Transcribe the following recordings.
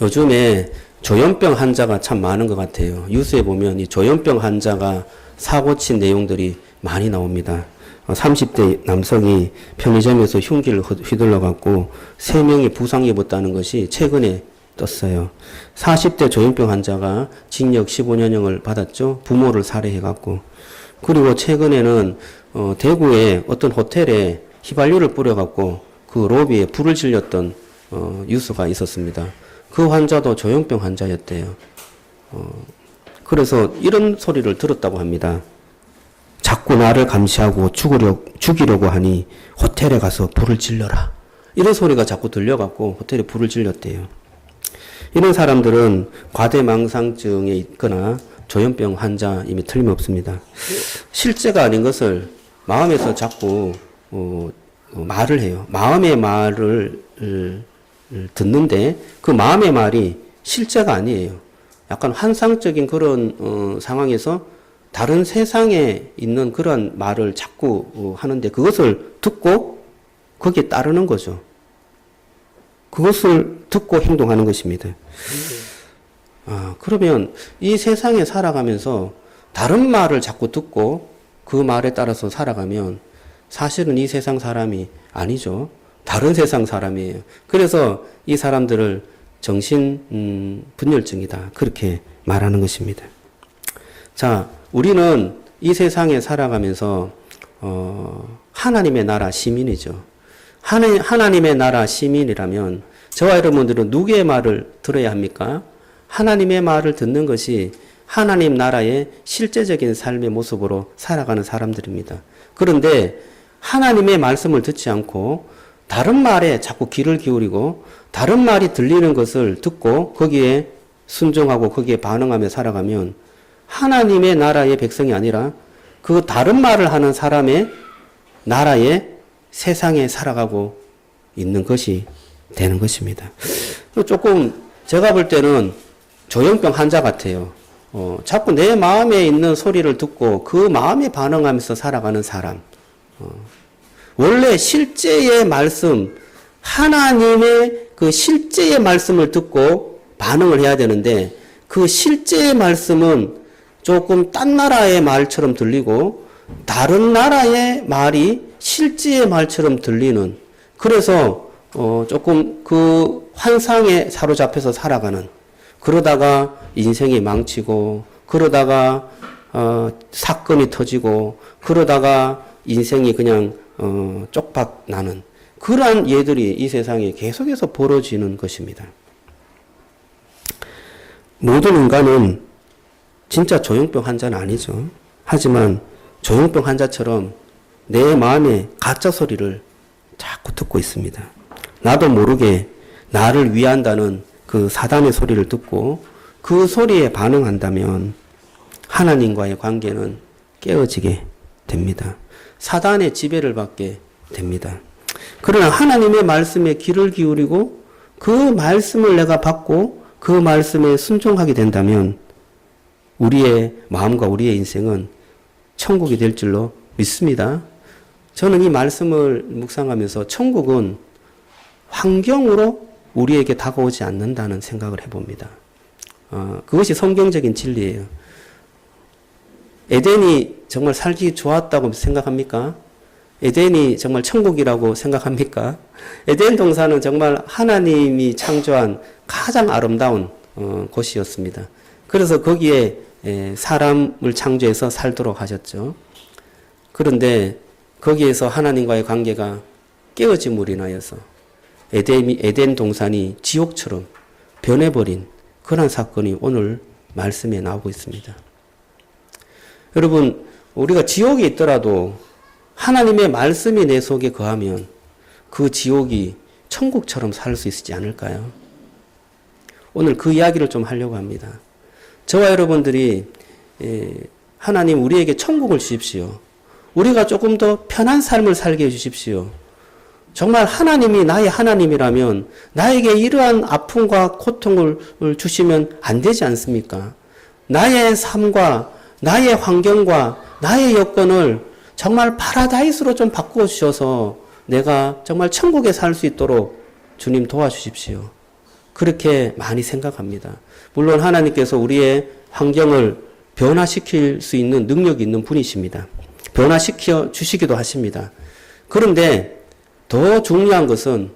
요즘에 조현병 환자가 참 많은 것 같아요. 뉴스에 보면 이 조현병 환자가 사고 친 내용들이 많이 나옵니다. 30대 남성이 편의점에서 흉기를 휘둘러 갖고 3명이 부상 입었다는 것이 최근에 떴어요. 40대 조현병 환자가 징역 15년형을 받았죠. 부모를 살해해 갖고. 그리고 최근에는 대구의 어떤 호텔에 휘발유를 뿌려 갖고 그 로비에 불을 질렸던 뉴스가 있었습니다. 그 환자도 조현병 환자였대요. 그래서 이런 소리를 들었다고 합니다. 자꾸 나를 감시하고 죽이려고 하니 호텔에 가서 불을 질러라. 이런 소리가 자꾸 들려갖고 호텔에 불을 질렀대요. 이런 사람들은 과대망상증에 있거나 조현병 환자임이 틀림없습니다. 실제가 아닌 것을 마음에서 자꾸 말을 해요. 마음의 말을 듣는데 그 마음의 말이 실제가 아니에요. 약간 환상적인 그런 상황에서 다른 세상에 있는 그런 말을 자꾸 하는데 그것을 듣고 거기에 따르는 거죠. 그것을 듣고 행동하는 것입니다. 그러면 이 세상에 살아가면서 다른 말을 자꾸 듣고 그 말에 따라서 살아가면 사실은 이 세상 사람이 아니죠. 다른 세상 사람이에요. 그래서 이 사람들을 정신 분열증이다. 그렇게 말하는 것입니다. 자, 우리는 이 세상에 살아가면서 하나님의 나라 시민이죠. 하나님의 나라 시민이라면 저와 여러분들은 누구의 말을 들어야 합니까? 하나님의 말을 듣는 것이 하나님 나라의 실제적인 삶의 모습으로 살아가는 사람들입니다. 그런데 하나님의 말씀을 듣지 않고 다른 말에 자꾸 귀를 기울이고 다른 말이 들리는 것을 듣고 거기에 순종하고 거기에 반응하며 살아가면 하나님의 나라의 백성이 아니라 그 다른 말을 하는 사람의 나라의 세상에 살아가고 있는 것이 되는 것입니다. 조금 제가 볼 때는 조현병 환자 같아요. 자꾸 내 마음에 있는 소리를 듣고 그 마음에 반응하면서 살아가는 사람. 원래 실제의 말씀, 하나님의 그 실제의 말씀을 듣고 반응을 해야 되는데 그 실제의 말씀은 조금 딴 나라의 말처럼 들리고 다른 나라의 말이 실제의 말처럼 들리는 그래서 조금 그 환상에 사로잡혀서 살아가는 그러다가 인생이 망치고 그러다가 사건이 터지고 그러다가 인생이 그냥 쪽박 나는 그러한 예들이 이 세상에 계속해서 벌어지는 것입니다. 모든 인간은 진짜 조현병 환자는 아니죠. 하지만 조현병 환자처럼 내 마음의 가짜 소리를 자꾸 듣고 있습니다. 나도 모르게 나를 위한다는 그 사단의 소리를 듣고 그 소리에 반응한다면 하나님과의 관계는 깨어지게 됩니다. 사단의 지배를 받게 됩니다. 그러나 하나님의 말씀에 귀를 기울이고 그 말씀을 내가 받고 그 말씀에 순종하게 된다면 우리의 마음과 우리의 인생은 천국이 될 줄로 믿습니다. 저는 이 말씀을 묵상하면서 천국은 환경으로 우리에게 다가오지 않는다는 생각을 해봅니다. 그것이 성경적인 진리예요. 에덴이 정말 살기 좋았다고 생각합니까? 에덴이 정말 천국이라고 생각합니까? 에덴 동산은 정말 하나님이 창조한 가장 아름다운 곳이었습니다. 그래서 거기에 사람을 창조해서 살도록 하셨죠. 그런데 거기에서 하나님과의 관계가 깨어짐으로 인하여서 에덴 동산이 지옥처럼 변해버린 그런 사건이 오늘 말씀에 나오고 있습니다. 여러분, 우리가 지옥에 있더라도 하나님의 말씀이 내 속에 거하면 그 지옥이 천국처럼 살 수 있지 않을까요? 오늘 그 이야기를 좀 하려고 합니다. 저와 여러분들이 하나님 우리에게 천국을 주십시오. 우리가 조금 더 편한 삶을 살게 해주십시오. 정말 하나님이 나의 하나님이라면 나에게 이러한 아픔과 고통을 주시면 안 되지 않습니까? 나의 삶과 나의 환경과 나의 여건을 정말 파라다이스로 좀 바꾸어 주셔서 내가 정말 천국에 살 수 있도록 주님 도와주십시오. 그렇게 많이 생각합니다. 물론 하나님께서 우리의 환경을 변화시킬 수 있는 능력이 있는 분이십니다. 변화시켜 주시기도 하십니다. 그런데 더 중요한 것은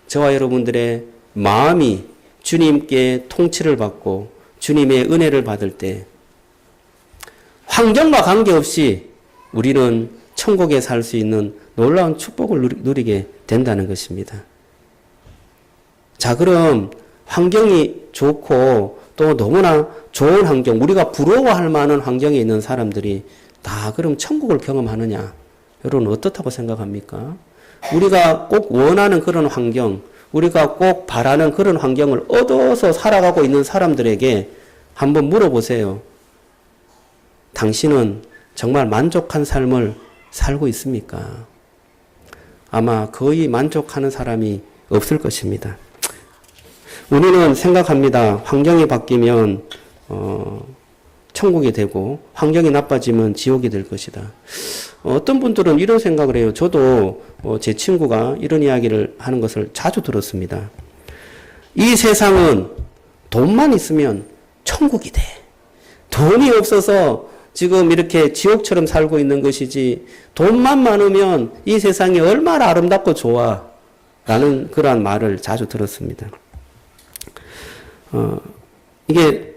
저와 여러분들의 마음이 주님께 통치를 받고 주님의 은혜를 받을 때 환경과 관계없이 우리는 천국에 살 수 있는 놀라운 축복을 누리게 된다는 것입니다. 자, 그럼 환경이 좋고 또 너무나 좋은 환경, 우리가 부러워할 만한 환경에 있는 사람들이 다 그럼 천국을 경험하느냐? 여러분 어떻다고 생각합니까? 우리가 꼭 원하는 그런 환경, 우리가 꼭 바라는 그런 환경을 얻어서 살아가고 있는 사람들에게 한번 물어보세요. 당신은 정말 만족한 삶을 살고 있습니까? 아마 거의 만족하는 사람이 없을 것입니다. 우리는 생각합니다. 환경이 바뀌면 천국이 되고 환경이 나빠지면 지옥이 될 것이다. 어떤 분들은 이런 생각을 해요. 저도 제 친구가 이런 이야기를 하는 것을 자주 들었습니다. 이 세상은 돈만 있으면 천국이 돼. 돈이 없어서 지금 이렇게 지옥처럼 살고 있는 것이지 돈만 많으면 이 세상이 얼마나 아름답고 좋아. 라는 그러한 말을 자주 들었습니다. 이게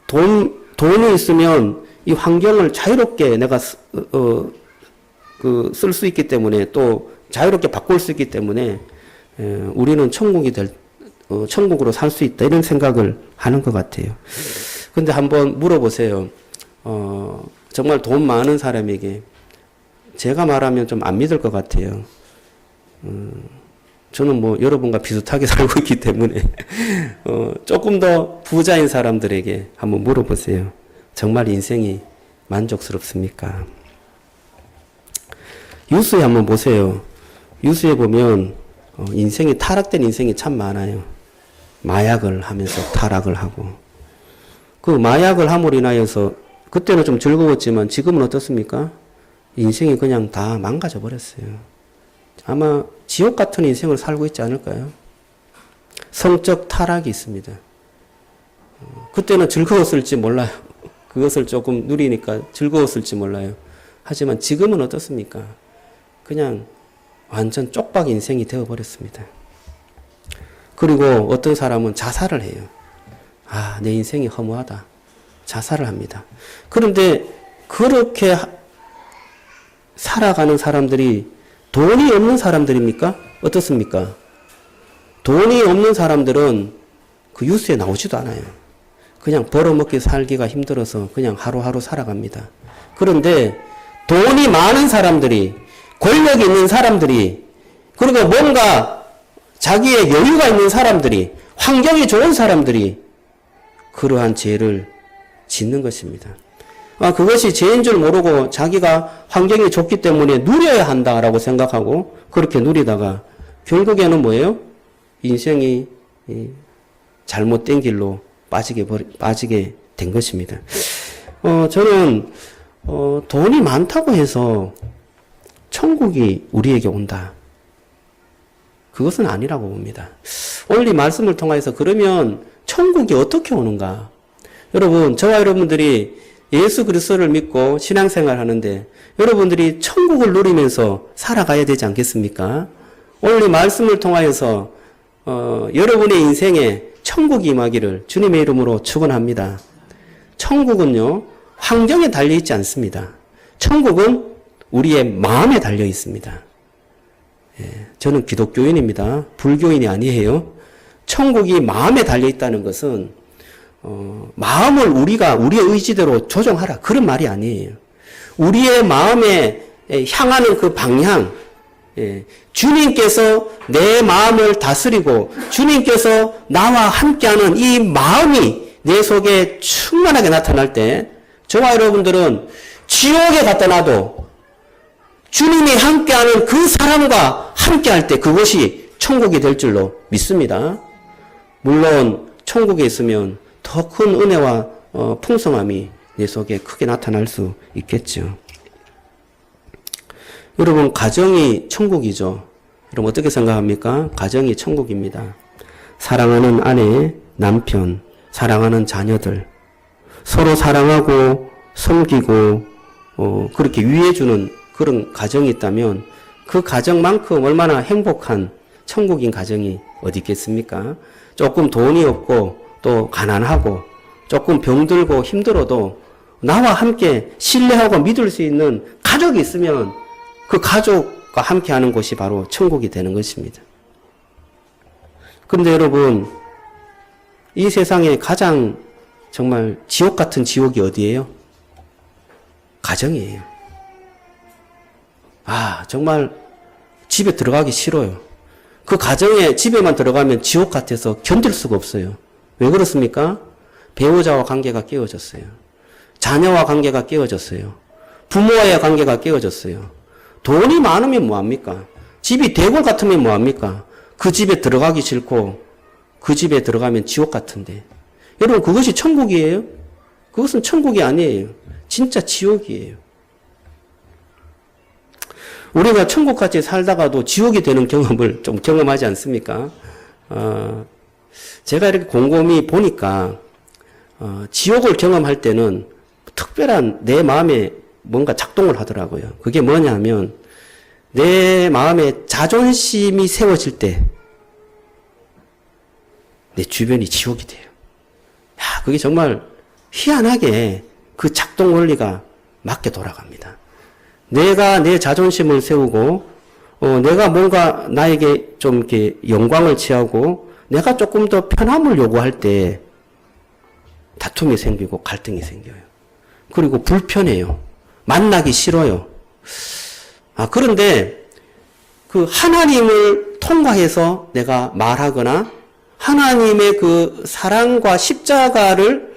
돈이 있으면 이 환경을 자유롭게 내가 쓸 수 있기 때문에 또 자유롭게 바꿀 수 있기 때문에 우리는 천국으로 살 수 있다 이런 생각을 하는 것 같아요. 근데 한번 물어보세요. 정말 돈 많은 사람에게 제가 말하면 좀 안 믿을 것 같아요. 저는 뭐 여러분과 비슷하게 살고 있기 때문에 조금 더 부자인 사람들에게 한번 물어보세요. 정말 인생이 만족스럽습니까? 뉴스에 한번 보세요. 뉴스에 보면 인생이 타락된 인생이 참 많아요. 마약을 하면서 타락을 하고 그 마약을 함으로 인하여서 그때는 좀 즐거웠지만 지금은 어떻습니까? 인생이 그냥 다 망가져 버렸어요. 아마 지옥 같은 인생을 살고 있지 않을까요? 성적 타락이 있습니다. 그때는 즐거웠을지 몰라요. 그것을 조금 누리니까 즐거웠을지 몰라요. 하지만 지금은 어떻습니까? 그냥 완전 쪽박 인생이 되어버렸습니다. 그리고 어떤 사람은 자살을 해요. 아, 내 인생이 허무하다. 자살을 합니다. 그런데 그렇게 살아가는 사람들이 돈이 없는 사람들입니까? 어떻습니까? 돈이 없는 사람들은 그 뉴스에 나오지도 않아요. 그냥 벌어먹기 살기가 힘들어서 그냥 하루하루 살아갑니다. 그런데 돈이 많은 사람들이, 권력이 있는 사람들이, 그리고 뭔가 자기의 여유가 있는 사람들이, 환경이 좋은 사람들이 그러한 죄를 짓는 것입니다. 그것이 죄인 줄 모르고 자기가 환경이 좋기 때문에 누려야 한다라고 생각하고 그렇게 누리다가 결국에는 뭐예요? 인생이 잘못된 길로 빠지게 된 것입니다. 저는 돈이 많다고 해서 천국이 우리에게 온다. 그것은 아니라고 봅니다. 오늘 이 말씀을 통해서 그러면 천국이 어떻게 오는가? 여러분, 저와 여러분들이 예수 그리스도를 믿고 신앙생활 하는데 여러분들이 천국을 누리면서 살아가야 되지 않겠습니까? 오늘 이 말씀을 통하여서 여러분의 인생에 천국이 임하기를 주님의 이름으로 축원합니다. 천국은요, 환경에 달려있지 않습니다. 천국은 우리의 마음에 달려 있습니다. 저는 기독교인입니다. 불교인이 아니에요. 천국이 마음에 달려 있다는 것은 마음을 우리의 의지대로 조정하라 그런 말이 아니에요. 우리의 마음에 향하는 그 방향, 주님께서 내 마음을 다스리고 주님께서 나와 함께하는 이 마음이 내 속에 충만하게 나타날 때 저와 여러분들은 지옥에 갖다 놔도 주님이 함께하는 그 사람과 함께할 때 그것이 천국이 될 줄로 믿습니다. 물론 천국에 있으면 더 큰 은혜와 풍성함이 내 속에 크게 나타날 수 있겠죠. 여러분, 가정이 천국이죠. 여러분 어떻게 생각합니까? 가정이 천국입니다. 사랑하는 아내, 남편, 사랑하는 자녀들, 서로 사랑하고 섬기고 그렇게 위해주는 그런 가정이 있다면 그 가정만큼 얼마나 행복한 천국인 가정이 어디 있겠습니까? 조금 돈이 없고 또 가난하고 조금 병들고 힘들어도 나와 함께 신뢰하고 믿을 수 있는 가족이 있으면 그 가족과 함께하는 곳이 바로 천국이 되는 것입니다. 그런데 여러분, 이 세상에 가장 정말 지옥 같은 지옥이 어디예요? 가정이에요. 정말 집에 들어가기 싫어요. 그 가정에 집에만 들어가면 지옥 같아서 견딜 수가 없어요. 왜 그렇습니까? 배우자와 관계가 깨어졌어요. 자녀와 관계가 깨어졌어요. 부모와의 관계가 깨어졌어요. 돈이 많으면 뭐합니까? 집이 대궐 같으면 뭐합니까? 그 집에 들어가기 싫고 그 집에 들어가면 지옥 같은데. 여러분, 그것이 천국이에요? 그것은 천국이 아니에요. 진짜 지옥이에요. 우리가 천국같이 살다가도 지옥이 되는 경험을 좀 경험하지 않습니까? 제가 이렇게 곰곰이 보니까 지옥을 경험할 때는 특별한 내 마음에 뭔가 작동을 하더라고요. 그게 뭐냐면 내 마음에 자존심이 세워질 때 내 주변이 지옥이 돼요. 그게 정말 희한하게 그 작동 원리가 맞게 돌아갑니다. 내가 내 자존심을 세우고 내가 뭔가 나에게 좀 이렇게 영광을 취하고 내가 조금 더 편함을 요구할 때 다툼이 생기고 갈등이 생겨요. 그리고 불편해요. 만나기 싫어요. 그런데 그 하나님을 통과해서 내가 말하거나 하나님의 그 사랑과 십자가를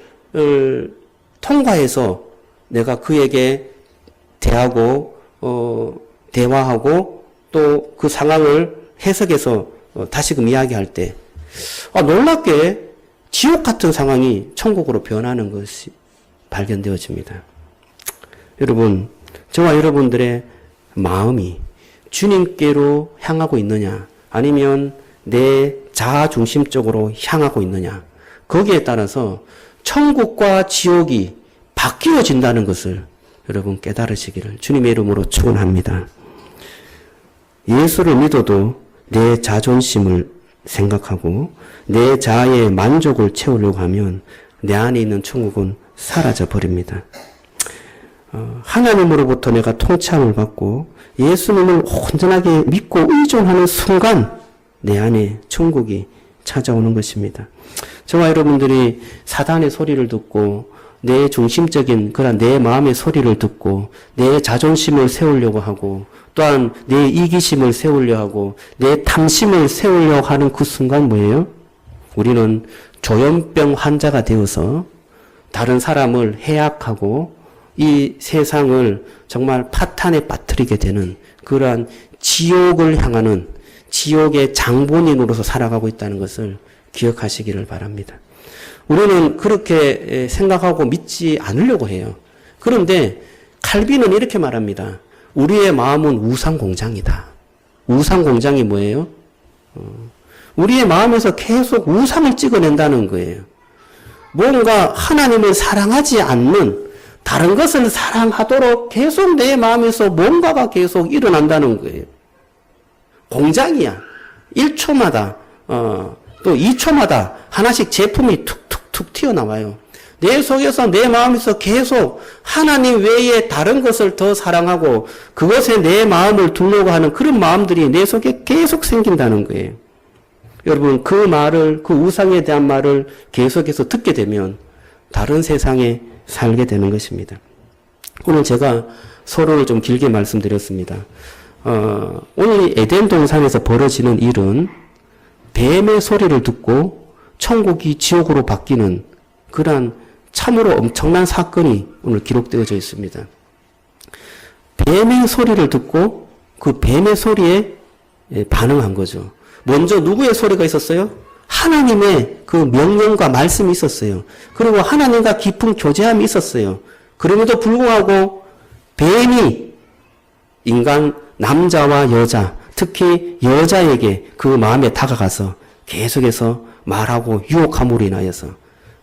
통과해서 내가 그에게 대하고 대화하고 또 그 상황을 해석해서 다시금 이야기할 때 놀랍게 지옥 같은 상황이 천국으로 변하는 것이 발견되어집니다. 여러분, 저와 여러분들의 마음이 주님께로 향하고 있느냐 아니면 내 자아 중심적으로 향하고 있느냐, 거기에 따라서 천국과 지옥이 바뀌어진다는 것을 여러분 깨달으시기를 주님의 이름으로 축원합니다. 예수를 믿어도 내 자존심을 생각하고 내 자아의 만족을 채우려고 하면 내 안에 있는 천국은 사라져 버립니다. 하나님으로부터 내가 통치함을 받고 예수님을 온전하게 믿고 의존하는 순간 내 안에 천국이 찾아오는 것입니다. 저와 여러분들이 사단의 소리를 듣고 내 중심적인 그런 내 마음의 소리를 듣고 내 자존심을 세우려고 하고 또한 내 이기심을 세우려 하고 내 탐심을 세우려고 하는 그 순간 뭐예요? 우리는 조현병 환자가 되어서 다른 사람을 해악하고 이 세상을 정말 파탄에 빠뜨리게 되는 그러한 지옥을 향하는 지옥의 장본인으로서 살아가고 있다는 것을 기억하시기를 바랍니다. 우리는 그렇게 생각하고 믿지 않으려고 해요. 그런데 칼빈은 이렇게 말합니다. 우리의 마음은 우상공장이다. 우상공장이 뭐예요? 우리의 마음에서 계속 우상을 찍어낸다는 거예요. 뭔가 하나님을 사랑하지 않는 다른 것을 사랑하도록 계속 내 마음에서 뭔가가 계속 일어난다는 거예요. 공장이야. 1초마다 또 2초마다 하나씩 제품이 툭툭툭 튀어나와요. 내 속에서 내 마음에서 계속 하나님 외에 다른 것을 더 사랑하고 그것에 내 마음을 두려고 하는 그런 마음들이 내 속에 계속 생긴다는 거예요. 여러분, 그 말을, 그 우상에 대한 말을 계속해서 듣게 되면 다른 세상에 살게 되는 것입니다. 오늘 제가 서론을 좀 길게 말씀드렸습니다. 오늘 에덴 동산에서 벌어지는 일은 뱀의 소리를 듣고 천국이 지옥으로 바뀌는 그러한 참으로 엄청난 사건이 오늘 기록되어져 있습니다. 뱀의 소리를 듣고 그 뱀의 소리에 반응한 거죠. 먼저 누구의 소리가 있었어요? 하나님의 그 명령과 말씀이 있었어요. 그리고 하나님과 깊은 교제함이 있었어요. 그럼에도 불구하고 뱀이 인간 남자와 여자, 특히 여자에게 그 마음에 다가가서 계속해서 말하고 유혹함으로 인하여서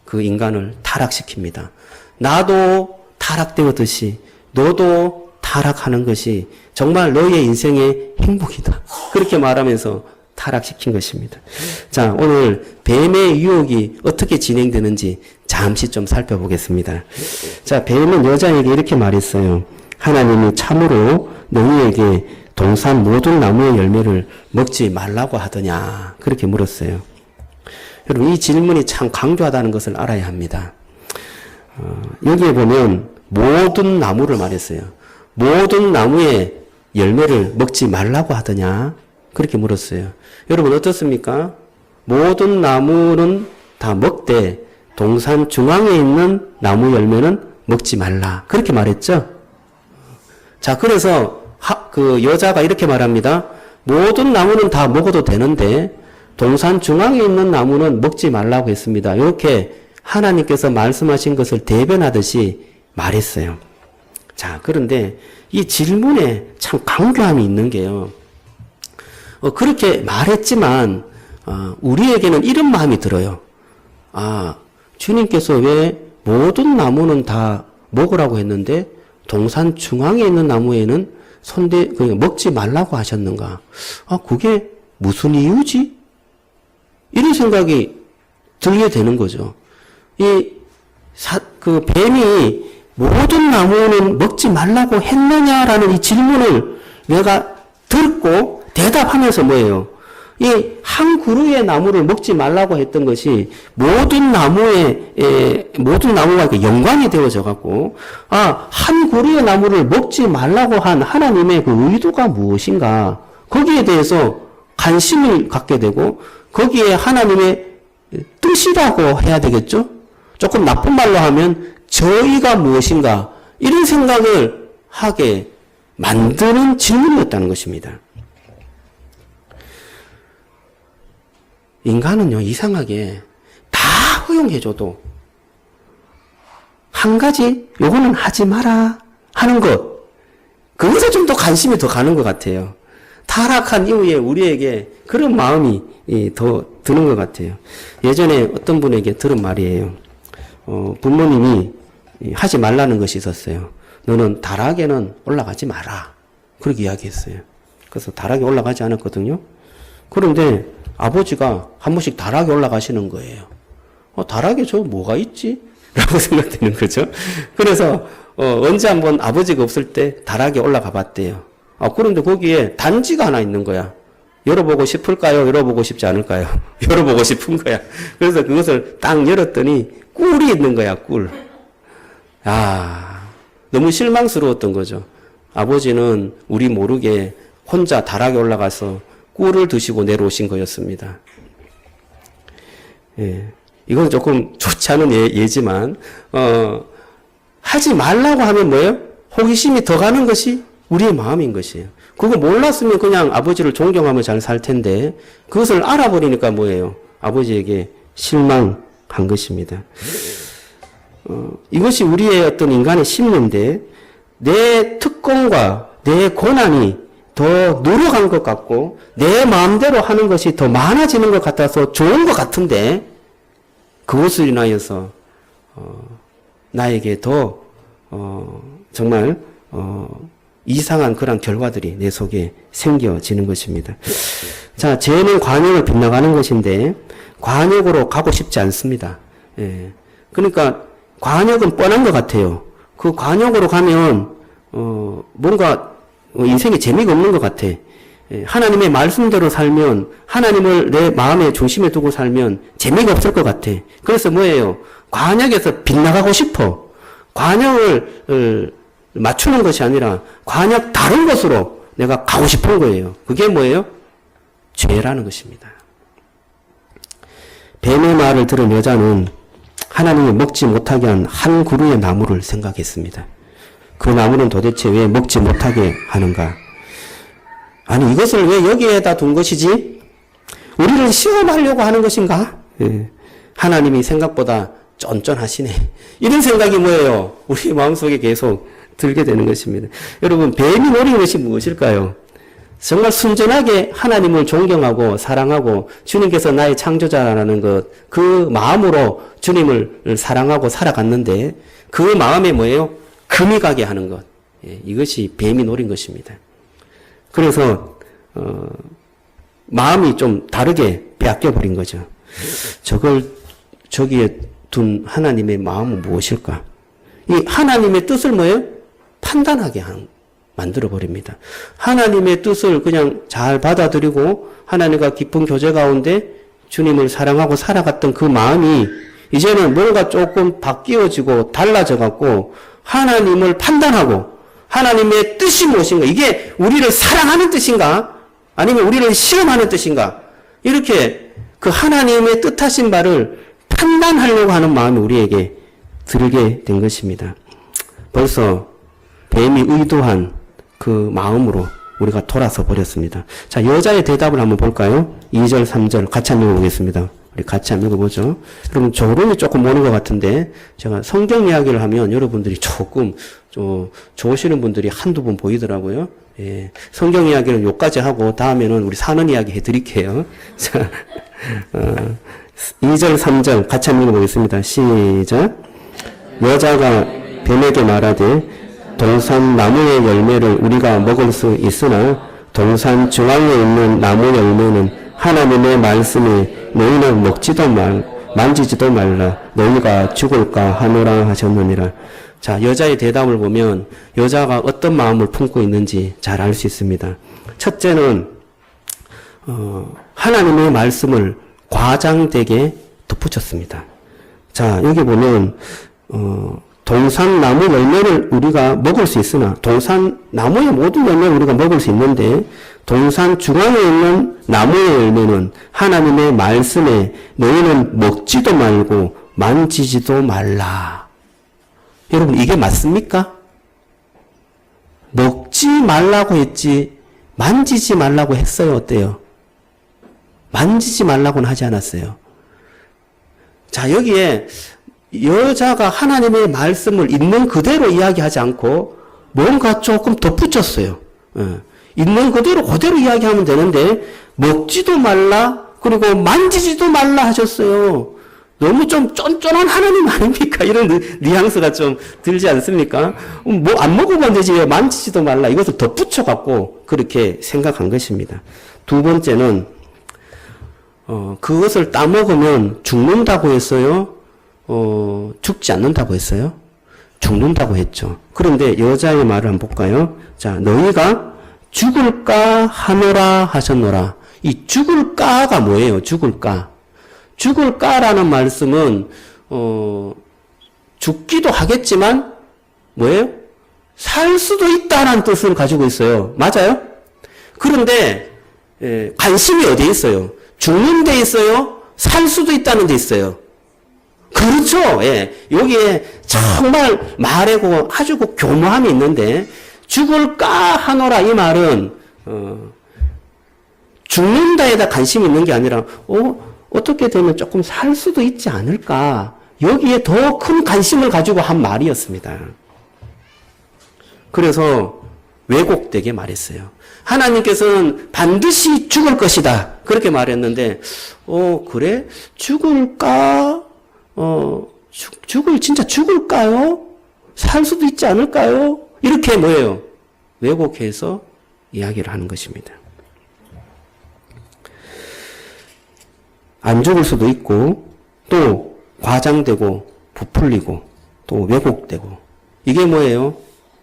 그 인간을 타락시킵니다. 나도 타락되었듯이 너도 타락하는 것이 정말 너의 인생의 행복이다. 그렇게 말하면서 타락시킨 것입니다. 자, 오늘 뱀의 유혹이 어떻게 진행되는지 잠시 좀 살펴보겠습니다. 자, 뱀은 여자에게 이렇게 말했어요. 하나님이 참으로 너희에게 동산 모든 나무의 열매를 먹지 말라고 하더냐. 그렇게 물었어요. 여러분, 이 질문이 참 강조하다는 것을 알아야 합니다. 여기에 보면 모든 나무를 말했어요. 모든 나무의 열매를 먹지 말라고 하더냐. 그렇게 물었어요. 여러분 어떻습니까? 모든 나무는 다 먹되 동산 중앙에 있는 나무 열매는 먹지 말라. 그렇게 말했죠? 자, 그래서 그 여자가 이렇게 말합니다. 모든 나무는 다 먹어도 되는데 동산 중앙에 있는 나무는 먹지 말라고 했습니다. 이렇게 하나님께서 말씀하신 것을 대변하듯이 말했어요. 자, 그런데 이 질문에 참 강조함이 있는 게요. 그렇게 말했지만 우리에게는 이런 마음이 들어요. 주님께서 왜 모든 나무는 다 먹으라고 했는데 동산 중앙에 있는 나무에는 먹지 말라고 하셨는가? 그게 무슨 이유지? 이런 생각이 들게 되는 거죠. 그 뱀이 모든 나무는 먹지 말라고 했느냐라는 이 질문을 내가 듣고 대답하면서 뭐예요? 이 한 그루의 나무를 먹지 말라고 했던 것이 모든 나무와 연관이 되어져 갖고, 한 그루의 나무를 먹지 말라고 한 하나님의 그 의도가 무엇인가? 거기에 대해서 관심을 갖게 되고, 거기에 하나님의 뜻이라고 해야 되겠죠? 조금 나쁜 말로 하면 저의가 무엇인가? 이런 생각을 하게 만드는 질문이었다는 것입니다. 인간은요, 이상하게 다 허용해줘도 한 가지, 요거는 하지 마라 하는 것, 그것에 좀 더 관심이 더 가는 것 같아요. 타락한 이후에 우리에게 그런 마음이 더 드는 것 같아요. 예전에 어떤 분에게 들은 말이에요. 부모님이 하지 말라는 것이 있었어요. 너는 다락에는 올라가지 마라. 그렇게 이야기했어요. 그래서 다락에 올라가지 않았거든요. 그런데 아버지가 한 번씩 다락에 올라가시는 거예요. 다락에 저 뭐가 있지? 라고 생각되는 거죠. 그래서 언제 한번 아버지가 없을 때 다락에 올라가 봤대요. 그런데 거기에 단지가 하나 있는 거야. 열어보고 싶을까요? 열어보고 싶지 않을까요? 열어보고 싶은 거야. 그래서 그것을 딱 열었더니 꿀이 있는 거야, 꿀. 너무 실망스러웠던 거죠. 아버지는 우리 모르게 혼자 다락에 올라가서 꿀을 드시고 내려오신 거였습니다. 예. 이건 조금 좋지 않은 예지만, 하지 말라고 하면 뭐예요? 호기심이 더 가는 것이 우리의 마음인 것이에요. 그거 몰랐으면 그냥 아버지를 존경하며 잘 살 텐데, 그것을 알아버리니까 뭐예요? 아버지에게 실망한 것입니다. 이것이 우리의 어떤 인간의 심리인데, 내 특권과 내 고난이 더 늘어간 것 같고 내 마음대로 하는 것이 더 많아지는 것 같아서 좋은 것 같은데 그것을 인하여서 나에게 더 정말 이상한 그런 결과들이 내 속에 생겨지는 것입니다. 자, 죄는 관역을 빗나가는 것인데 관역으로 가고 싶지 않습니다. 예. 그러니까 관역은 뻔한 것 같아요. 그 관역으로 가면 뭔가 인생에 재미가 없는 것 같아. 하나님의 말씀대로 살면, 하나님을 내 마음의 중심에 두고 살면 재미가 없을 것 같아. 그래서 뭐예요? 관역에서 빗나가고 싶어. 관역을 맞추는 것이 아니라 관역 다른 곳으로 내가 가고 싶은 거예요. 그게 뭐예요? 죄라는 것입니다. 뱀의 말을 들은 여자는 하나님이 먹지 못하게 한 한 그루의 나무를 생각했습니다. 그 나무는 도대체 왜 먹지 못하게 하는가? 아니, 이것을 왜 여기에다 둔 것이지? 우리를 시험하려고 하는 것인가? 예. 하나님이 생각보다 쫀쫀하시네. 이런 생각이 뭐예요? 우리 마음속에 계속 들게 되는 것입니다. 여러분, 뱀이 노린 것이 무엇일까요? 정말 순전하게 하나님을 존경하고 사랑하고 주님께서 나의 창조자라는 것, 그 마음으로 주님을 사랑하고 살아갔는데 그 마음에 뭐예요? 금이 가게 하는 것. 예, 이것이 뱀이 노린 것입니다. 그래서 마음이 좀 다르게 빼앗겨 버린 거죠. 저기에 둔 하나님의 마음은 무엇일까? 이 하나님의 뜻을 뭐예요? 판단하게 만들어 버립니다. 하나님의 뜻을 그냥 잘 받아들이고 하나님과 깊은 교제 가운데 주님을 사랑하고 살아갔던 그 마음이 이제는 뭔가 조금 바뀌어지고 달라져 갖고 하나님을 판단하고 하나님의 뜻이 무엇인가? 이게 우리를 사랑하는 뜻인가? 아니면 우리를 시험하는 뜻인가? 이렇게 그 하나님의 뜻하신 바를 판단하려고 하는 마음이 우리에게 들게 된 것입니다. 벌써 뱀이 의도한 그 마음으로 우리가 돌아서 버렸습니다. 자, 여자의 대답을 한번 볼까요? 2절, 3절 같이 한번 읽어보겠습니다. 우리 같이 한번 읽어보죠. 여러분, 조론이 조금 오는 것 같은데, 제가 성경 이야기를 하면 여러분들이 조금, 좋으시는 분들이 한두 분 보이더라고요. 예. 성경 이야기는 요까지 하고, 다음에는 우리 사는 이야기 해드릴게요. 자, 2절, 3절 같이 한번 읽어보겠습니다. 시작. 여자가 뱀에게 말하되, 동산 나무의 열매를 우리가 먹을 수 있으나 동산 중앙에 있는 나무 열매는 하나님의 말씀이 너희는 먹지도 만지지도 말라 너희가 죽을까 하노라 하셨느니라. 자, 여자의 대답을 보면 여자가 어떤 마음을 품고 있는지 잘 알 수 있습니다. 첫째는 하나님의 말씀을 과장되게 덧붙였습니다. 자, 여기 보면 동산 나무 열매를 우리가 먹을 수 있으나 동산 나무의 모든 열매를 우리가 먹을 수 있는데 동산 중앙에 있는 나무의 열매는 하나님의 말씀에 너희는 먹지도 말고 만지지도 말라. 여러분, 이게 맞습니까? 먹지 말라고 했지 만지지 말라고 했어요. 어때요? 만지지 말라고는 하지 않았어요. 자, 여기에 여자가 하나님의 말씀을 있는 그대로 이야기하지 않고 뭔가 조금 덧붙였어요. 있는 그대로 이야기하면 되는데 먹지도 말라 그리고 만지지도 말라 하셨어요. 너무 좀 쫀쫀한 하나님 아닙니까? 이런 뉘앙스가 좀 들지 않습니까? 뭐 안 먹으면 되지 왜 만지지도 말라 이것을 덧붙여갖고 그렇게 생각한 것입니다. 두 번째는 그것을 따먹으면 죽는다고 했어요? 죽지 않는다고 했어요? 죽는다고 했죠. 그런데 여자의 말을 한번 볼까요? 자, 너희가 죽을까 하노라 하셨노라. 이 죽을까가 뭐예요? 죽을까. 죽을까라는 말씀은 죽기도 하겠지만 뭐예요? 살 수도 있다는 뜻을 가지고 있어요. 맞아요? 그런데 관심이 어디에 있어요? 죽는 데 있어요? 살 수도 있다는 데 있어요. 그렇죠. 예. 여기에 정말 말하고 아주 교묘함이 있는데 죽을까 하노라 이 말은 죽는다에다 관심이 있는 게 아니라 어떻게 되면 조금 살 수도 있지 않을까 여기에 더 큰 관심을 가지고 한 말이었습니다. 그래서 왜곡되게 말했어요. 하나님께서는 반드시 죽을 것이다 그렇게 말했는데 그래? 죽을까? 진짜 죽을까요? 살 수도 있지 않을까요? 이렇게 뭐예요? 왜곡해서 이야기를 하는 것입니다. 안 죽을 수도 있고, 또 과장되고, 부풀리고, 또 왜곡되고. 이게 뭐예요?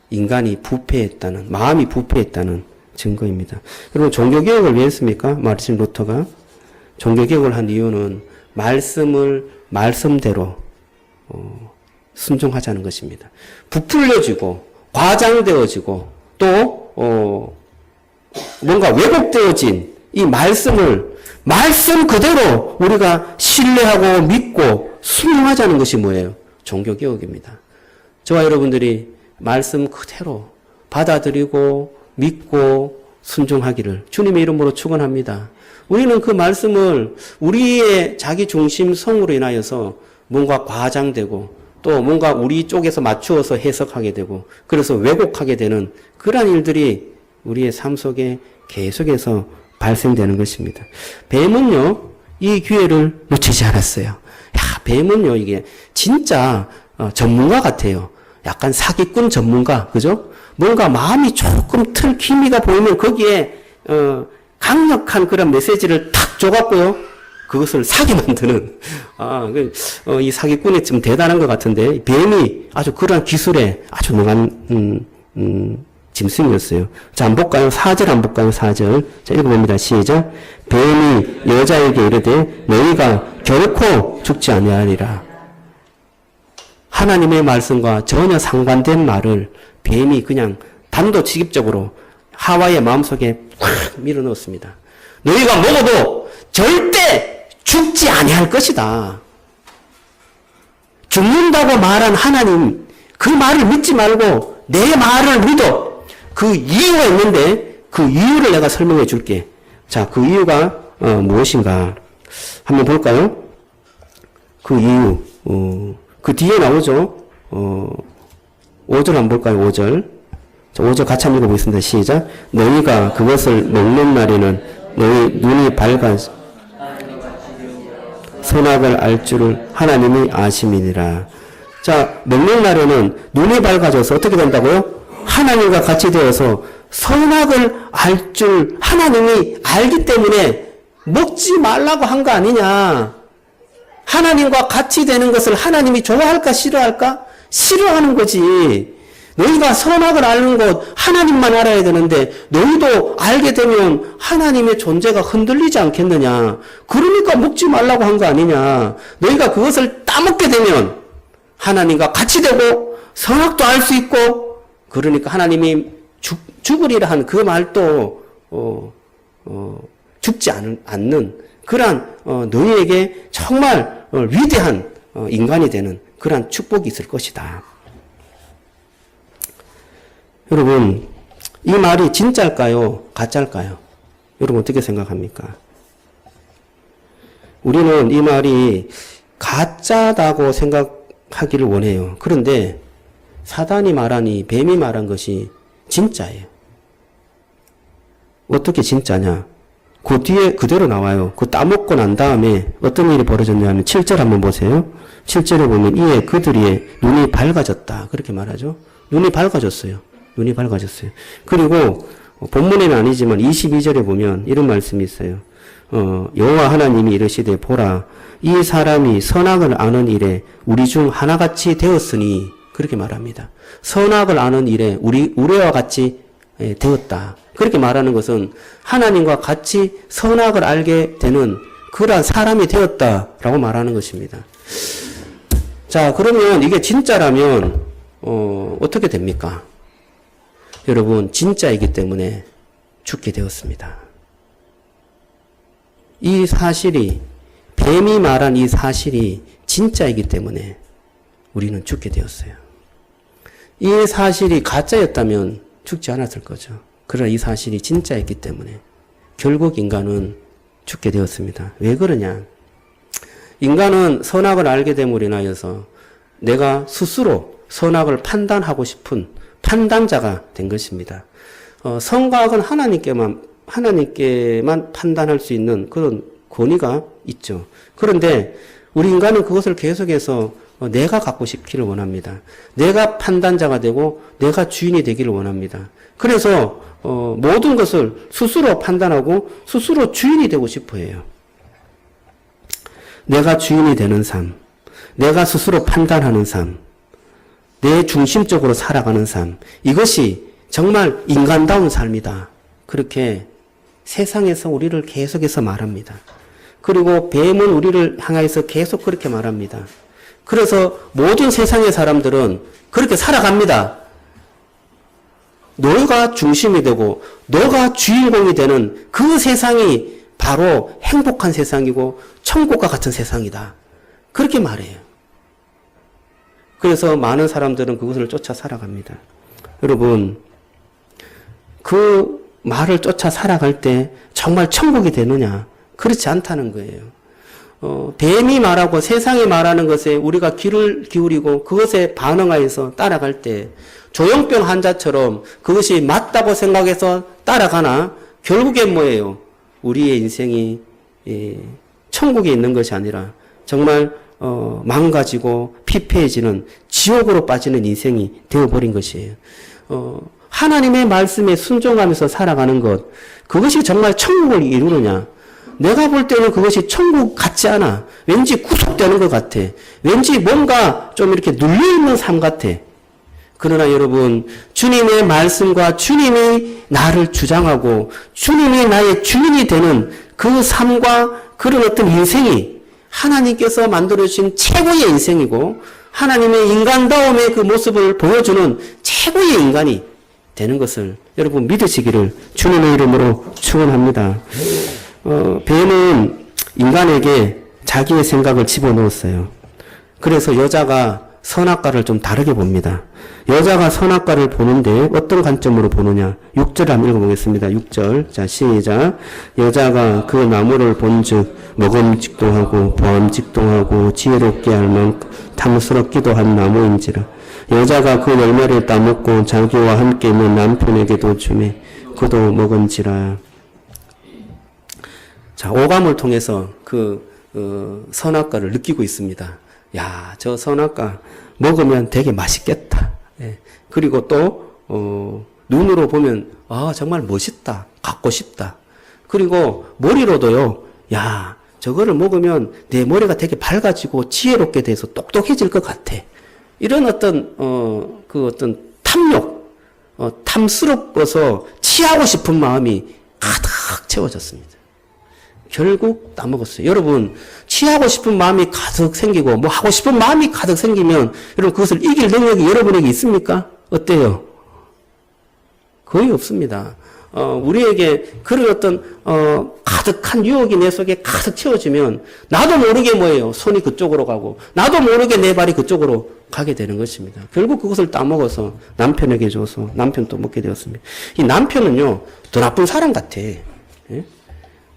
인간이 부패했다는, 마음이 부패했다는 증거입니다. 여러분, 종교개혁을 왜 했습니까? 마르틴 루터가. 종교개혁을 한 이유는 말씀대로 순종하자는 것입니다. 부풀려지고 과장되어지고 또 뭔가 왜곡되어진 이 말씀 그대로 우리가 신뢰하고 믿고 순종하자는 것이 뭐예요? 종교개혁입니다. 저와 여러분들이 말씀 그대로 받아들이고 믿고 순종하기를 주님의 이름으로 축원합니다. 우리는 그 말씀을 우리의 자기 중심성으로 인하여서 뭔가 과장되고 또 뭔가 우리 쪽에서 맞추어서 해석하게 되고 그래서 왜곡하게 되는 그러한 일들이 우리의 삶 속에 계속해서 발생되는 것입니다. 뱀은요, 이 기회를 놓치지 않았어요. 야, 뱀은요, 이게 진짜 전문가 같아요. 약간 사기꾼 전문가, 그죠? 뭔가 마음이 조금 틀 기미가 보이면 거기에 강력한 그런 메시지를 탁 줘갖고요, 그것을 사게 만드는, 이 사기꾼이 좀 대단한 것 같은데, 뱀이 아주 그런 기술에 아주 능한, 짐승이었어요. 자, 한번 볼까요? 4절 한번 볼까요? 4절. 자, 읽어봅니다. 시작. 뱀이 여자에게 이르되, 너희가 결코 죽지 아니하리라. 하나님의 말씀과 전혀 상반된 말을 뱀이 그냥 단도직입적으로 하와의 마음속에 확 밀어넣었습니다. 너희가 먹어도 절대 죽지 아니할 것이다. 죽는다고 말한 하나님, 그 말을 믿지 말고 내 말을 믿어. 그 이유가 있는데 그 이유를 내가 설명해 줄게. 자, 그 이유가 무엇인가 한번 볼까요? 그 이유, 그 뒤에 나오죠. 5절 한번 볼까요? 5절. 자, 5절 같이 한번 읽어보겠습니다. 시작. 너희가 그것을 먹는 날에는 너희 눈이 밝아 선악을 알 줄을 하나님이 아심이니라. 자, 먹는 날에는 눈이 밝아져서 어떻게 된다고요? 하나님과 같이 되어서 선악을 알 줄 하나님이 알기 때문에 먹지 말라고 한 거 아니냐. 하나님과 같이 되는 것을 하나님이 좋아할까 싫어할까? 싫어하는 거지. 너희가 선악을 아는 것 하나님만 알아야 되는데 너희도 알게 되면 하나님의 존재가 흔들리지 않겠느냐. 그러니까 먹지 말라고 한 거 아니냐. 너희가 그것을 따먹게 되면 하나님과 같이 되고 선악도 알 수 있고 그러니까 하나님이 죽으리라 한 그 말도 죽지 않는 그러한 너희에게 정말 위대한 인간이 되는 그러한 축복이 있을 것이다. 여러분, 이 말이 진짜일까요? 가짜일까요? 여러분 어떻게 생각합니까? 우리는 이 말이 가짜다고 생각하기를 원해요. 그런데 사단이 말하니 뱀이 말한 것이 진짜예요. 어떻게 진짜냐? 그 뒤에 그대로 나와요. 그 따먹고 난 다음에 어떤 일이 벌어졌냐 하면 7절 한번 보세요. 7절에 보면 이에 그들의 눈이 밝아졌다. 그렇게 말하죠. 눈이 밝아졌어요. 눈이 밝아졌어요. 그리고 본문에는 아니지만 22절에 보면 이런 말씀이 있어요. 여호와 하나님이 이르시되 보라 이 사람이 선악을 아는 일에 우리 중 하나같이 되었으니 그렇게 말합니다. 선악을 아는 일에 우리와 같이 되었다. 그렇게 말하는 것은 하나님과 같이 선악을 알게 되는 그러한 사람이 되었다라고 말하는 것입니다. 자, 그러면 이게 진짜라면 어떻게 됩니까? 여러분, 진짜이기 때문에 죽게 되었습니다. 이 사실이, 뱀이 말한 이 사실이 진짜이기 때문에 우리는 죽게 되었어요. 이 사실이 가짜였다면 죽지 않았을 거죠. 그러나 이 사실이 진짜였기 때문에 결국 인간은 죽게 되었습니다. 왜 그러냐? 인간은 선악을 알게 됨으로 인하여서 내가 스스로 선악을 판단하고 싶은 판단자가 된 것입니다. 선과 악은 하나님께만 판단할 수 있는 그런 권위가 있죠. 그런데 우리 인간은 그것을 계속해서 내가 갖고 싶기를 원합니다. 내가 판단자가 되고 내가 주인이 되기를 원합니다. 그래서 모든 것을 스스로 판단하고 스스로 주인이 되고 싶어 해요. 내가 주인이 되는 삶, 내가 스스로 판단하는 삶, 내 중심적으로 살아가는 삶, 이것이 정말 인간다운 삶이다. 그렇게 세상에서 우리를 계속해서 말합니다. 그리고 뱀은 우리를 향해서 계속 그렇게 말합니다. 그래서 모든 세상의 사람들은 그렇게 살아갑니다. 너가 중심이 되고 너가 주인공이 되는 그 세상이 바로 행복한 세상이고 천국과 같은 세상이다. 그렇게 말해요. 그래서 많은 사람들은 그것을 쫓아 살아갑니다. 여러분, 그 말을 쫓아 살아갈 때 정말 천국이 되느냐? 그렇지 않다는 거예요. 뱀이 말하고 세상이 말하는 것에 우리가 귀를 기울이고 그것에 반응하여서 따라갈 때 조현병 환자처럼 그것이 맞다고 생각해서 따라가나 결국엔 뭐예요? 우리의 인생이 천국에 있는 것이 아니라 정말 망가지고 피폐해지는 지옥으로 빠지는 인생이 되어버린 것이에요. 하나님의 말씀에 순종하면서 살아가는 것, 그것이 정말 천국을 이루느냐? 내가 볼 때는 그것이 천국 같지 않아. 왠지 구속되는 것 같아. 왠지 뭔가 좀 이렇게 눌려있는 삶 같아. 그러나 여러분, 주님의 말씀과 주님이 나를 주장하고 주님이 나의 주인이 되는 그 삶과 그런 어떤 인생이 하나님께서 만들어주신 최고의 인생이고 하나님의 인간다움의 그 모습을 보여주는 최고의 인간이 되는 것을 여러분 믿으시기를 주님의 이름으로 축원합니다. 뱀은 인간에게 자기의 생각을 집어넣었어요. 그래서 여자가 선악과를 좀 다르게 봅니다. 여자가 선악과를 보는데 어떤 관점으로 보느냐. 6절 한번 읽어보겠습니다. 6절. 자, 시작. 여자가 그 나무를 본즉 먹음직도 하고 보암직도 하고 지혜롭게 할 만큼 탐스럽기도 한 나무인지라. 여자가 그 열매를 따먹고 자기와 함께 있는 남편에게도 주매 그도 먹은지라. 자, 오감을 통해서 선악과를 느끼고 있습니다. 야, 저 선악과 먹으면 되게 맛있겠다. 예. 그리고 또 눈으로 보면 정말 멋있다. 갖고 싶다. 그리고 머리로도요. 야, 저거를 먹으면 내 머리가 되게 밝아지고 지혜롭게 돼서 똑똑해질 것 같아. 이런 어떤 어떤 탐욕, 탐스럽고서 취하고 싶은 마음이 가득 채워졌습니다. 결국 따먹었어요. 여러분, 취하고 싶은 마음이 가득 생기고 뭐 하고 싶은 마음이 가득 생기면 여러분 그것을 이길 능력이 여러분에게 있습니까? 어때요? 거의 없습니다. 우리에게 그런 어떤 가득한 유혹이 내 속에 가득 채워지면 나도 모르게 뭐예요? 손이 그쪽으로 가고 나도 모르게 내 발이 그쪽으로 가게 되는 것입니다. 결국 그것을 따먹어서 남편에게 줘서 남편도 먹게 되었습니다. 이 남편은요, 더 나쁜 사람 같아. 예?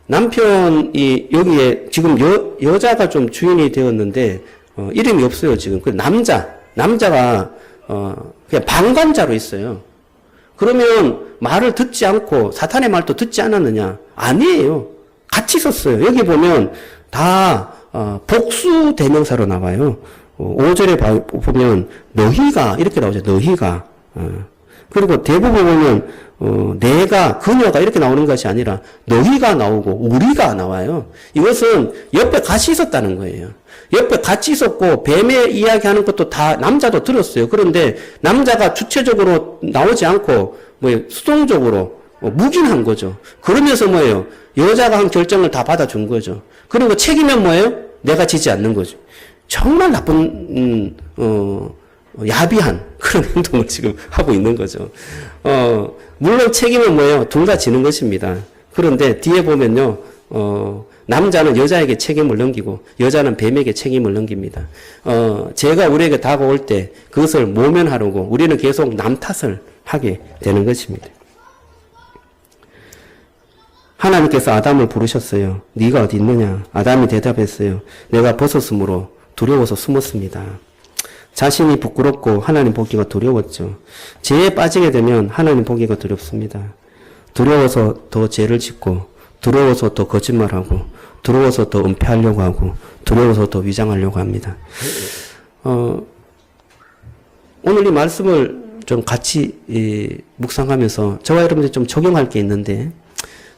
남편이 여기에 지금 여자가 좀 주인이 되었는데 이름이 없어요 지금. 그 남자가 그냥 방관자로 있어요. 그러면 말을 듣지 않고 사탄의 말도 듣지 않았느냐? 아니에요. 같이 있었어요. 여기 보면 다 복수 대명사로 나와요. 5절에 보면 너희가 이렇게 나오죠. 너희가. 그리고 대부분 보면 내가, 그녀가 이렇게 나오는 것이 아니라 너희가 나오고 우리가 나와요. 이것은 옆에 같이 있었다는 거예요. 옆에 같이 있었고 뱀의 이야기하는 것도 다 남자도 들었어요. 그런데 남자가 주체적으로 나오지 않고 수동적으로 묵인한 거죠. 그러면서 뭐예요? 여자가 한 결정을 다 받아준 거죠. 그리고 책임은 뭐예요? 내가 지지 않는 거죠. 정말 나쁜 야비한 그런 행동을 지금 하고 있는 거죠. 물론 책임은 뭐예요? 둘 다 지는 것입니다. 그런데 뒤에 보면요, 남자는 여자에게 책임을 넘기고 여자는 뱀에게 책임을 넘깁니다. 죄가 우리에게 다가올 때 그것을 모면하려고 우리는 계속 남 탓을 하게 되는 것입니다. 하나님께서 아담을 부르셨어요. 네가 어디 있느냐? 아담이 대답했어요. 내가 벗었으므로 두려워서 숨었습니다. 자신이 부끄럽고 하나님 보기가 두려웠죠. 죄에 빠지게 되면 하나님 보기가 두렵습니다. 두려워서 더 죄를 짓고, 두려워서 더 거짓말하고, 두려워서 더 은폐하려고 하고, 두려워서 더 위장하려고 합니다. 오늘 이 말씀을 좀 같이 묵상하면서 저와 여러분들이 좀 적용할 게 있는데,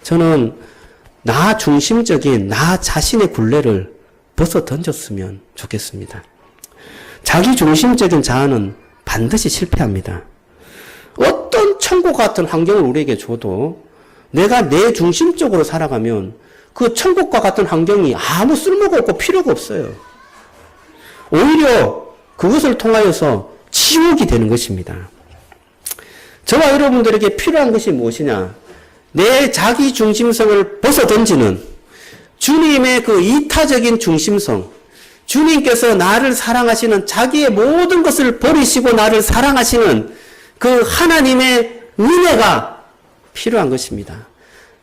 저는 나 중심적인 나 자신의 굴레를 벗어 던졌으면 좋겠습니다. 자기 중심적인 자아는 반드시 실패합니다. 어떤 천국 같은 환경을 우리에게 줘도 내가 내 중심적으로 살아가면 그 천국과 같은 환경이 아무 쓸모가 없고 필요가 없어요. 오히려 그것을 통하여서 지옥이 되는 것입니다. 저와 여러분들에게 필요한 것이 무엇이냐? 내 자기 중심성을 벗어 던지는 주님의 그 이타적인 중심성, 주님께서 나를 사랑하시는 자기의 모든 것을 버리시고 나를 사랑하시는 그 하나님의 은혜가 필요한 것입니다.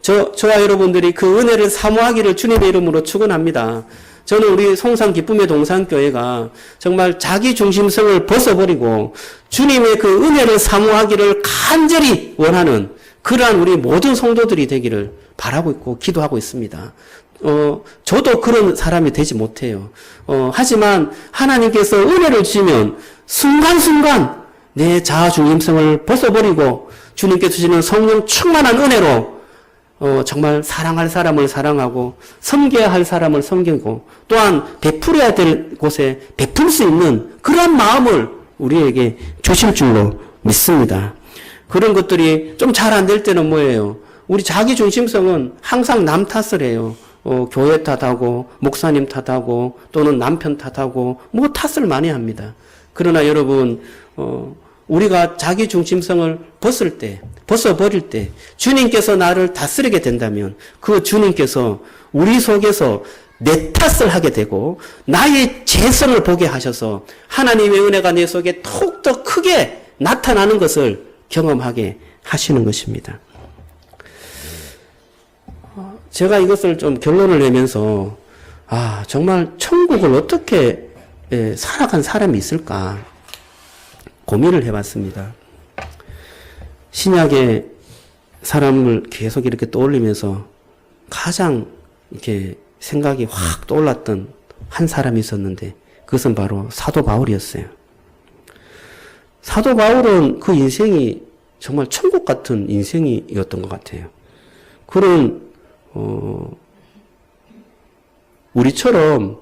저와 여러분들이 그 은혜를 사모하기를 주님의 이름으로 축원합니다. 저는 우리 송산 기쁨의 동산교회가 정말 자기 중심성을 벗어버리고 주님의 그 은혜를 사모하기를 간절히 원하는 그러한 우리 모든 성도들이 되기를 바라고 있고 기도하고 있습니다. 저도 그런 사람이 되지 못해요. 하지만 하나님께서 은혜를 주시면 순간순간 내 자아 중심성을 벗어버리고 주님께 주시는 성령 충만한 은혜로 정말 사랑할 사람을 사랑하고 섬겨야 할 사람을 섬기고 또한 베풀어야 될 곳에 베풀 수 있는 그런 마음을 우리에게 주실 줄로 믿습니다. 그런 것들이 좀 잘 안 될 때는 뭐예요? 우리 자기 중심성은 항상 남 탓을 해요. 교회 탓하고 목사님 탓하고 또는 남편 탓하고 뭐 탓을 많이 합니다. 그러나 여러분 우리가 자기 중심성을 벗어버릴 때 주님께서 나를 다스리게 된다면 그 주님께서 우리 속에서 내 탓을 하게 되고 나의 죄성을 보게 하셔서 하나님의 은혜가 내 속에 더욱더 크게 나타나는 것을 경험하게 하시는 것입니다. 제가 이것을 좀 결론을 내면서 정말 천국을 어떻게 살아간 사람이 있을까 고민을 해봤습니다. 신약의 사람을 계속 이렇게 떠올리면서 가장 이렇게 생각이 확 떠올랐던 한 사람이 있었는데 그것은 바로 사도 바울이었어요. 사도 바울은 그 인생이 정말 천국 같은 인생이었던 것 같아요. 그런 우리처럼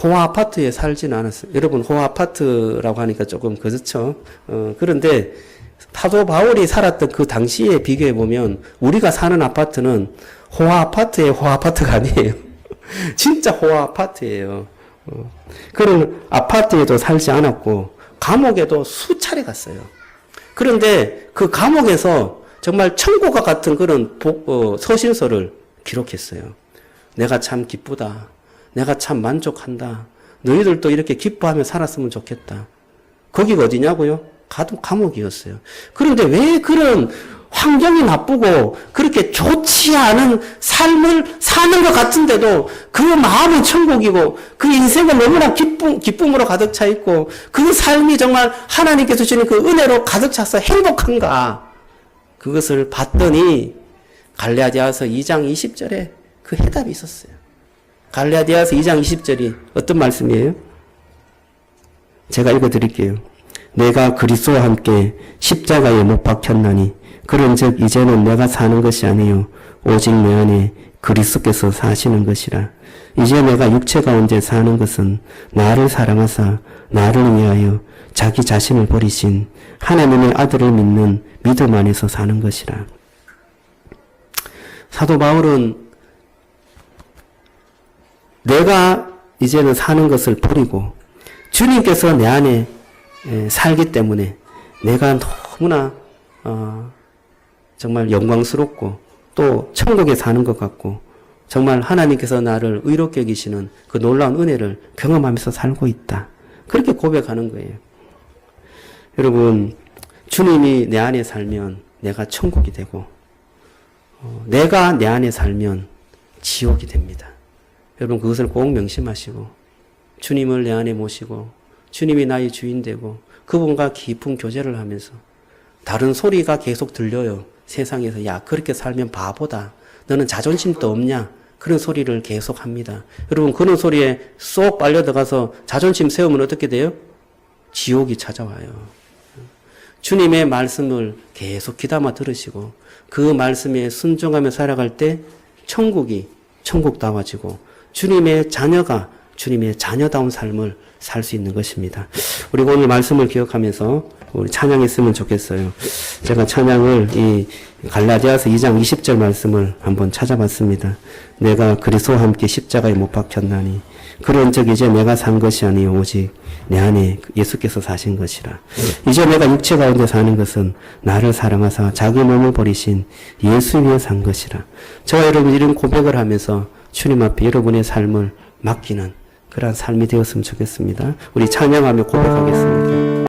호화 아파트에 살지는 않았어요. 여러분 호화 아파트라고 하니까 조금 그렇죠. 그런데 사도 바울이 살았던 그 당시에 비교해 보면 우리가 사는 아파트는 호화 아파트의 호화 아파트가 아니에요. 진짜 호화 아파트예요. 그런 아파트에도 살지 않았고 감옥에도 수차례 갔어요. 그런데 그 감옥에서 정말 천국과 같은 그런 서신서를 기록했어요. 내가 참 기쁘다. 내가 참 만족한다. 너희들도 이렇게 기뻐하며 살았으면 좋겠다. 거기가 어디냐고요? 감옥이었어요. 그런데 왜 그런 환경이 나쁘고 그렇게 좋지 않은 삶을 사는 것 같은데도 그 마음은 천국이고 그 인생은 너무나 기쁨으로 가득 차 있고 그 삶이 정말 하나님께서 주시는 그 은혜로 가득 차서 행복한가? 그것을 봤더니 갈라디아서 2장 20절에 그 해답이 있었어요. 갈라디아서 2장 20절이 어떤 말씀이에요? 제가 읽어드릴게요. 내가 그리스도와 함께 십자가에 못 박혔나니 그런즉 이제는 내가 사는 것이 아니요 오직 내 안에 그리스도께서 사시는 것이라. 이제 내가 육체 가운데 사는 것은 나를 사랑하사 나를 위하여 자기 자신을 버리신 하나님의 아들을 믿는 믿음 안에서 사는 것이라. 사도 바울은 내가 이제는 사는 것을 버리고 주님께서 내 안에 살기 때문에 내가 너무나 정말 영광스럽고 또 천국에 사는 것 같고 정말 하나님께서 나를 의롭게 여기시는 그 놀라운 은혜를 경험하면서 살고 있다. 그렇게 고백하는 거예요. 여러분, 주님이 내 안에 살면 내가 천국이 되고 내가 내 안에 살면 지옥이 됩니다. 여러분 그것을 꼭 명심하시고 주님을 내 안에 모시고 주님이 나의 주인 되고 그분과 깊은 교제를 하면서 다른 소리가 계속 들려요. 세상에서 야 그렇게 살면 바보다. 너는 자존심도 없냐. 그런 소리를 계속 합니다. 여러분 그런 소리에 쏙 빨려 들어가서 자존심 세우면 어떻게 돼요? 지옥이 찾아와요. 주님의 말씀을 계속 귀담아 들으시고 그 말씀에 순종하며 살아갈 때 천국이 천국다워지고 주님의 자녀가 주님의 자녀다운 삶을 살 수 있는 것입니다. 우리가 오늘 말씀을 기억하면서 우리 찬양했으면 좋겠어요. 제가 찬양을 이 갈라디아서 2장 20절 말씀을 한번 찾아봤습니다. 내가 그리스도와 함께 십자가에 못 박혔나니 그런즉 이제 내가 산 것이 아니요 오직 내 안에 예수께서 사신 것이라. 이제 내가 육체 가운데 사는 것은 나를 사랑하사 자기 몸을 버리신 예수 위에 산 것이라. 저와 여러분 이런 고백을 하면서 주님 앞에 여러분의 삶을 맡기는 그러한 삶이 되었으면 좋겠습니다. 우리 찬양하며 고백하겠습니다.